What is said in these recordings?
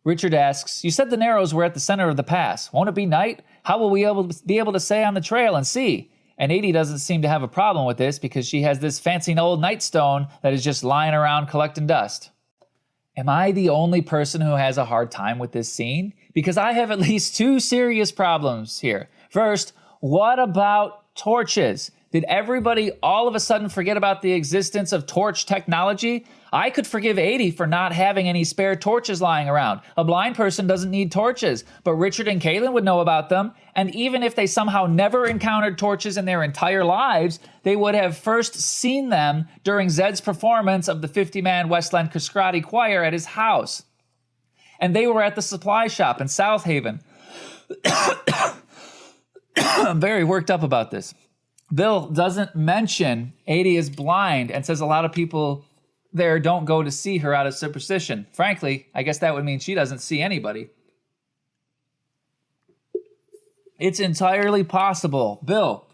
Richard asks, "You said the Narrows were at the center of the pass. Won't it be night? How will we be able to stay on the trail and see?" And 80 doesn't seem to have a problem with this because she has this fancy old nightstone that is just lying around collecting dust. Am I the only person who has a hard time with this scene? Because I have at least two serious problems here. First, what about torches? Did everybody all of a sudden forget about the existence of torch technology? I could forgive 80 for not having any spare torches lying around. A blind person doesn't need torches, but Richard and Caitlin would know about them. And even if they somehow never encountered torches in their entire lives, they would have first seen them during Zed's performance of the 50-man Westland Karate Choir at his house. And they were at the supply shop in South Haven. I'm very worked up about this. Bill doesn't mention 80 is blind and says a lot of people there don't go to see her out of superstition. Frankly, I guess that would mean she doesn't see anybody. It's entirely possible Bill,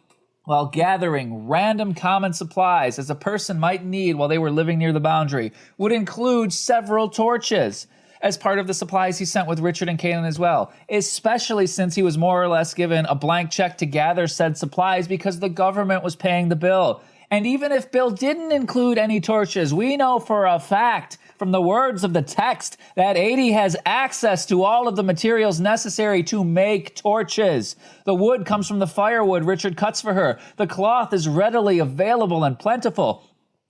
while gathering random common supplies as a person might need while they were living near the boundary, would include several torches as part of the supplies he sent with Richard and Caitlin as well, especially since he was more or less given a blank check to gather said supplies because the government was paying the bill. And even if Bill didn't include any torches, we know for a fact from the words of the text that 80 has access to all of the materials necessary to make torches. The wood comes from the firewood Richard cuts for her. The cloth is readily available and plentiful,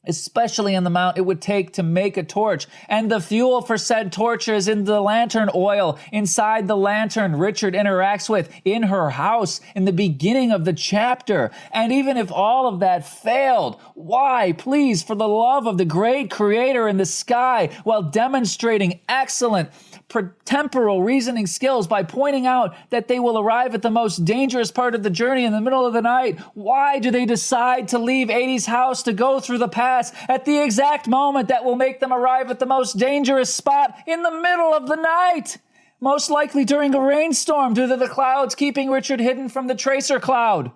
especially in the amount it would take to make a torch. And the fuel for said torches in the lantern oil inside the lantern Richard interacts with in her house in the beginning of the chapter. And even if all of that failed, why, please, for the love of the great creator in the sky, while demonstrating excellent temporal reasoning skills by pointing out that they will arrive at the most dangerous part of the journey in the middle of the night, why do they decide to leave 80's house to go through the pass at the exact moment that will make them arrive at the most dangerous spot in the middle of the night? Most likely during a rainstorm due to the clouds keeping Richard hidden from the tracer cloud.